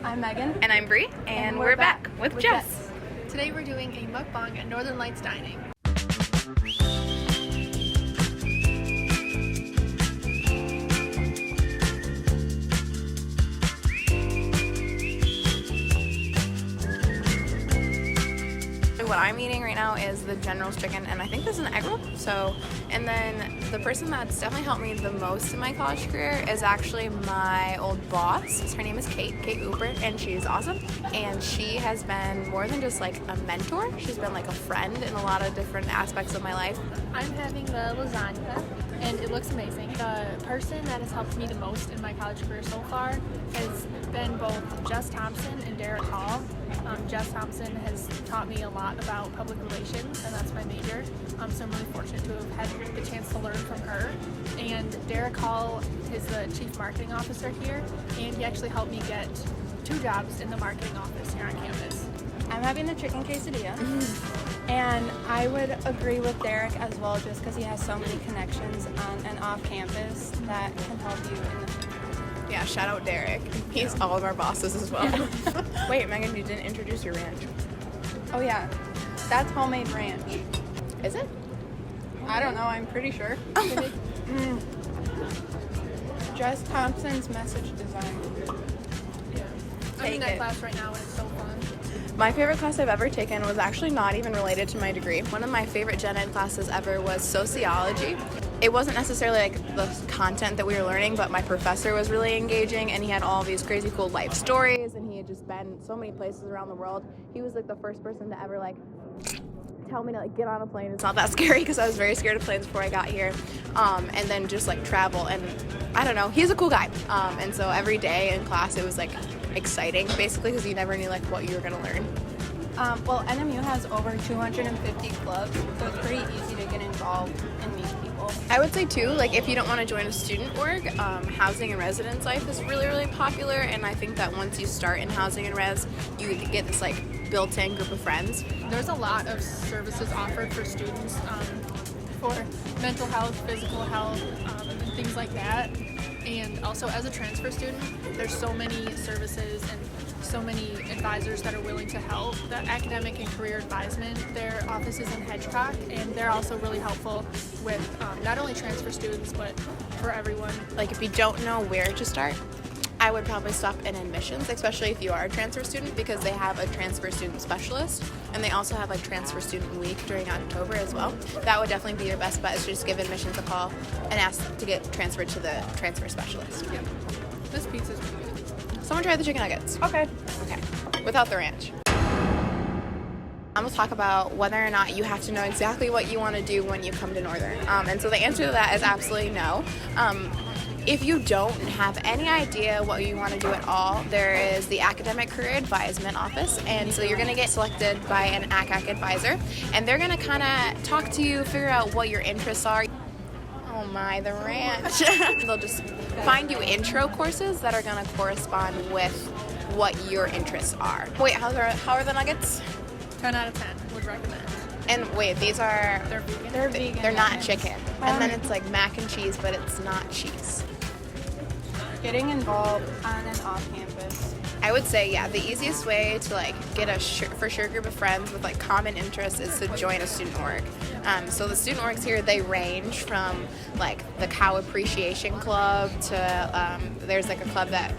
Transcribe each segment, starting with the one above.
I'm Megan. And I'm Bree, and we're back with Jess. Today we're doing a mukbang at Northern Lights Dining. What I'm eating right now is the General's chicken, and I think this is an egg roll. And then the person that's definitely helped me the most in my college career is actually my old boss. Her name is Kate Ubert, and she's awesome. And she has been more than just like a mentor. She's been like a friend in a lot of different aspects of my life. I'm having the lasagna, and it looks amazing. The person that has helped me the most in my college career so far has been both Jess Thompson and Derek Hall. Jess Thompson has taught me a lot about public relations, and that's my major. So I'm really fortunate to have had the chance to learn from her. And Derek Hall is the chief marketing officer here, and he actually helped me get 2 jobs in the marketing office here on campus. I'm having the chicken quesadilla, and I would agree with Derek as well, just because he has so many connections on and off campus that can help you in the future. Yeah, shout out Derek. He's all of our bosses as well. Wait, Megan, you didn't introduce your ranch. Oh yeah, that's homemade ranch. Is it? I don't know, I'm pretty sure. Jess Thompson's message design. Yeah. I'm in Take that it. class right now, and it's so fun. My favorite class I've ever taken was actually not even related to my degree. One of my favorite gen ed classes ever was sociology. It wasn't necessarily like the content that we were learning, but my professor was really engaging, and he had all these crazy cool life stories, and he had just been so many places around the world. He was like the first person to ever like tell me to like get on a plane. It's not that scary because I was very scared of planes before I got here. And then just like travel, and I don't know, he's a cool guy. And so every day in class it was like exciting basically because you never knew like what you were gonna learn. Well, NMU has over 250 clubs, so it's pretty easy to get involved and meet people. I would say too, like if you don't want to join a student org, housing and residence life is really, really popular, and I think that once you start in housing and res, you get this like built-in group of friends. There's a lot of services offered for students for mental health, physical health, and things like that. And also as a transfer student, there's so many services and so many advisors that are willing to help. The academic and career advisement, their office is in Hedgecock, and they're also really helpful with not only transfer students, but for everyone. Like if you don't know where to start, I would probably stop in admissions, especially if you are a transfer student, because they have a transfer student specialist, and they also have a transfer student week during October as well. That would definitely be your best bet, is just give admissions a call and ask to get transferred to the transfer specialist. Yep. This pizza's pretty good. Someone try the chicken nuggets. Okay. Okay, without the ranch. I'm going to talk about whether or not you have to know exactly what you want to do when you come to Northern. And so the answer to that is absolutely no. If you don't have any idea what you want to do at all, there is the Academic Career Advisement Office, and so you're going to get selected by an ACAC advisor, and they're going to kind of talk to you, figure out what your interests are. Oh my, the ranch. They'll just find you intro courses that are going to correspond with what your interests are. Wait, how are the nuggets? 10 out of 10 would recommend. And wait, these are... They're vegan. They're vegan. They're not chicken. And then it's like mac and cheese, but it's not cheese. Getting involved on and off campus. I would say, yeah, the easiest way to like get a for sure group of friends with like common interests is to join a student org. So the student orgs here, they range from like the Cow Appreciation Club to there's like a club that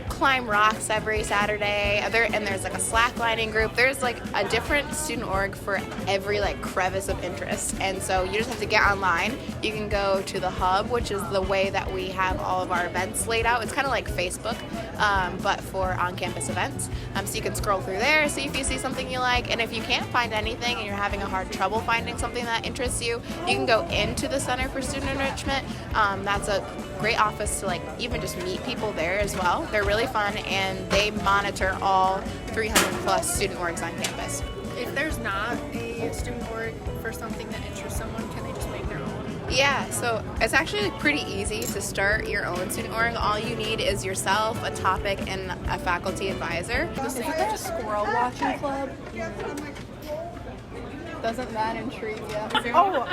climb rocks every Saturday, and there's like a slacklining group. There's like a different student org for every like crevice of interest, and so you just have to get online. You can go to the hub, which is the way that we have all of our events laid out. It's kind of like Facebook, but for on-campus events. So you can scroll through there, see if you see something you like, and if you can't find anything and you're having a hard trouble finding something that interests you, you can go into the Center for Student Enrichment. That's a great office to like even just meet people there as well. They're really fun, and they monitor all 300 plus student orgs on campus. If there's not a student org for something that interests someone, can they just make their own? Yeah, so it's actually pretty easy to start your own student org. All you need is yourself, a topic, and a faculty advisor. Isn't there a squirrel watching club? Doesn't that intrigue you? Oh,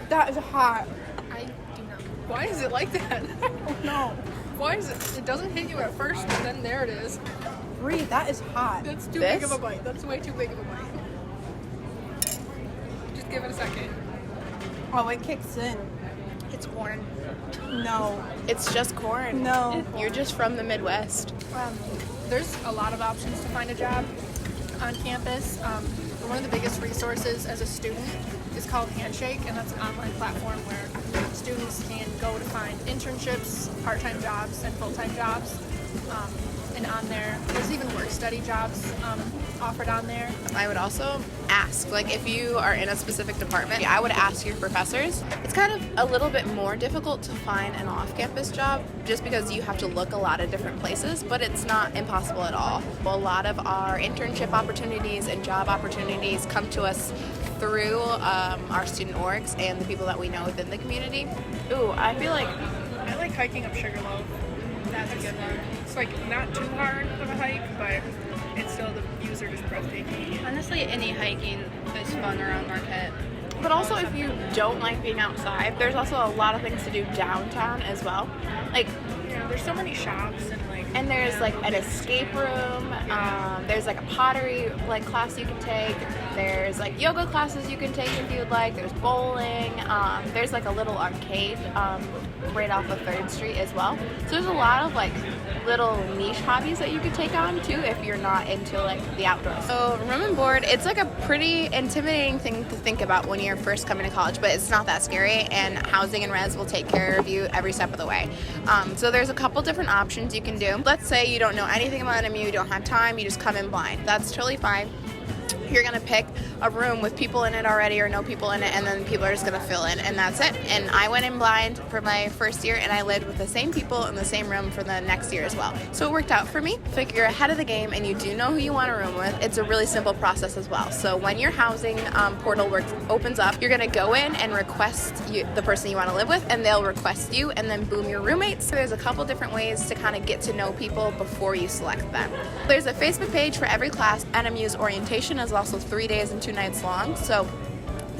that is hot. I do not. Why is it like that? No. Why is it? It doesn't hit you at first, and then there it is. breathe. That is hot. That's too This? big of a bite. That's way too big of a bite. Just give it a second. Oh, it kicks in. It's corn. No. It's just corn. No. You're just from the Midwest. There's a lot of options to find a job on campus. One of the biggest resources as a student is called Handshake, and that's an online platform where students can go to find internships, part-time jobs, and full-time jobs. And on there's even work-study jobs offered on there. I would also ask, like, if you are in a specific department, I would ask your professors. It's kind of a little bit more difficult to find an off-campus job just because you have to look a lot of different places, but it's not impossible at all. A lot of our internship opportunities and job opportunities come to us through our student orgs and the people that we know within the community. Ooh, I feel like I like hiking up Sugarloaf. That's a good one. It's like not too hard of a hike, but it's still, the views are just breathtaking. Honestly, any hiking is fun around Marquette. But also, if you don't like being outside, there's also a lot of things to do downtown as well. Like, Yeah, there's so many shops and there's like an escape room. There's like a pottery like class you can take. There's like yoga classes you can take if you'd like. There's bowling. There's like a little arcade right off of 3rd Street as well. So there's a lot of like little niche hobbies that you could take on too if you're not into like the outdoors. So room and board, it's like a pretty intimidating thing to think about when you're first coming to college, but it's not that scary, and housing and res will take care of you every step of the way. So there's a couple different options you can do. Let's say you don't know anything about MU, you don't have time, you just come in blind. That's totally fine. You're gonna pick a room with people in it already or no people in it, and then people are just gonna fill in, and that's it. And I went in blind for my first year, and I lived with the same people in the same room for the next year as well. So it worked out for me. If you're ahead of the game and you do know who you want a room with, it's a really simple process as well. So when your housing portal opens up, you're gonna go in and request the person you want to live with, and they'll request you, and then boom, your roommates. So there's a couple different ways to kind of get to know people before you select them. There's a Facebook page for every class. NMU's orientation is also 3 days and 2 nights long, so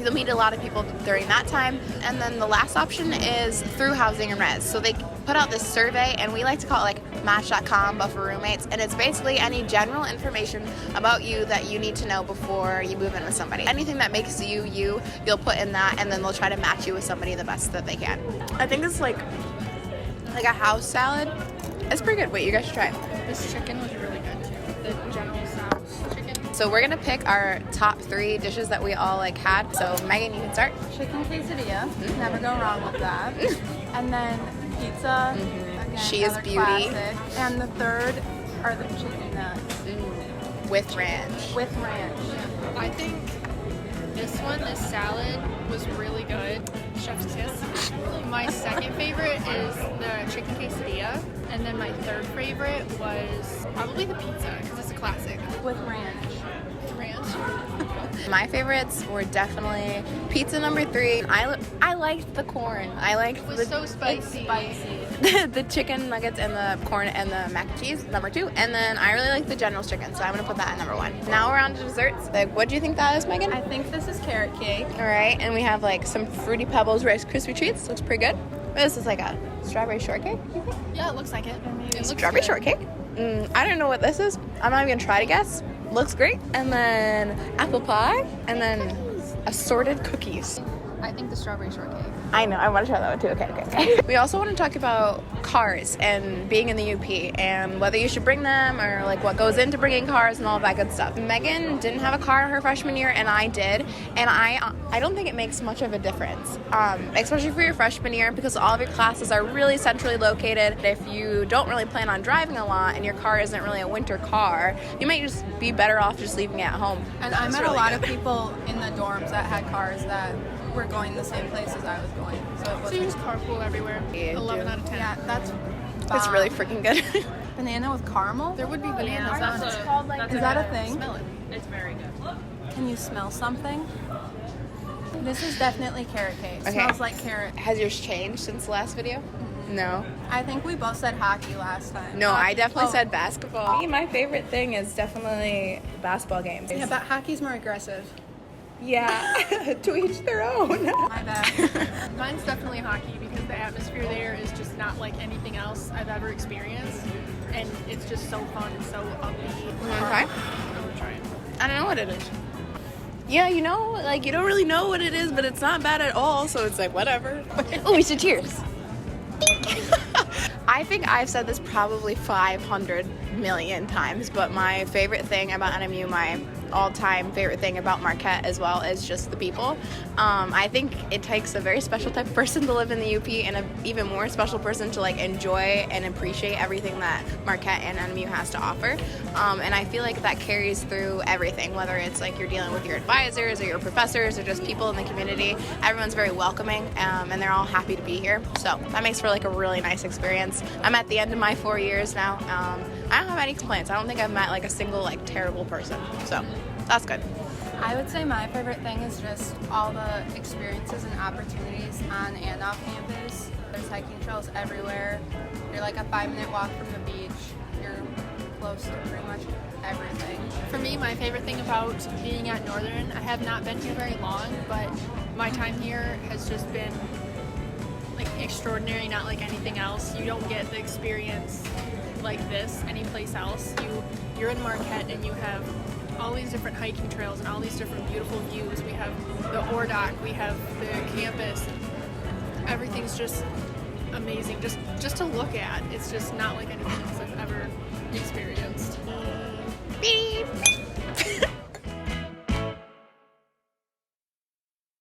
you'll meet a lot of people during that time. And then the last option is through housing and res. So they put out this survey, and we like to call it like Match.com, but for roommates, and it's basically any general information about you that you need to know before you move in with somebody. Anything that makes you you'll put in that, and then they'll try to match you with somebody the best that they can. I think it's like a house salad. It's pretty good. Wait, you guys should try it. this chicken was really good too. The General Tso's chicken. So we're gonna pick our top 3 dishes that we all like had. So Megan, you can start. Chicken quesadilla. Never go wrong with that. And then pizza. Again, She is another beauty. classic. And the third are the chicken nuts With ranch. with ranch. I think this salad was really good. Chef's kiss. My second favorite is the chicken quesadilla, and then my third favorite was probably the pizza because it's a classic. With ranch. Ranch. My favorites were definitely pizza number 3. I liked the corn. I liked It was so spicy. the chicken nuggets and the corn and the mac and cheese, number 2. And then I really like the General's chicken, so I'm gonna put that at number 1. Now we're on to desserts. Like, what do you think that is, Megan? I think this is carrot cake. All right, and we have like some Fruity Pebbles Rice Krispie treats. Looks pretty good. This is like a strawberry shortcake, you think? Yeah, it looks like it. It looks Strawberry good. shortcake? I don't know what this is. I'm not even gonna try to guess. Looks great. And then apple pie, and then assorted cookies. I think the strawberry shortcake. I know, I want to try that one too. Okay. We also want to talk about cars and being in the UP and whether you should bring them or like what goes into bringing cars and all of that good stuff. Megan didn't have a car her freshman year, and I did, and I don't think it makes much of a difference, especially for your freshman year, because all of your classes are really centrally located. If you don't really plan on driving a lot and your car isn't really a winter car, you might just be better off just leaving it at home. And I met a lot of people in the dorms that had cars that were going the same place as I was going. So it So wasn't. you just carpool everywhere. Yeah, 11 dude. out of 10. Yeah, that's It's bomb. really freaking good. Banana with caramel? There would be bananas on it. Is that a thing? Smell it. Can you smell something? This is definitely carrot cake. Okay. Smells like carrot. Has yours changed since the last video? No. I think we both said hockey last time. No, I definitely Oh. said basketball. My favorite thing is definitely basketball games. Yeah, but hockey's more aggressive. Yeah, to each their own. My bad. Mine's definitely hockey because the atmosphere there is just not like anything else I've ever experienced. And it's just so fun and so upbeat. what it is. Yeah, you know, like you don't really know what it is, but it's not bad at all. So it's like whatever. Oh, we should cheers. I think I've said this probably 500 million times, but my favorite thing about NMU, my all-time favorite thing about Marquette as well, is just the people. I think it takes a very special type of person to live in the UP, and an even more special person to like enjoy and appreciate everything that Marquette and NMU has to offer. And I feel like that carries through everything, whether it's like you're dealing with your advisors or your professors or just people in the community. Everyone's very welcoming, and they're all happy to be here. So that makes for like a really nice experience. I'm at the end of my 4 years now. I don't have any complaints. I don't think I've met like a single like terrible person. So that's good. I would say my favorite thing is just all the experiences and opportunities on and off campus. There's hiking trails everywhere. You're like a 5-minute walk from the beach. You're close to pretty much everything. For me, my favorite thing about being at Northern, I have not been here very long, but my time here has just been like extraordinary, not like anything else. You don't get the experience like this anyplace else. You're in Marquette and you have all these different hiking trails and all these different beautiful views. We have the Ordoc, we have the campus. Everything's just amazing, just to look at. It's just not like anything else I've ever experienced. Beep.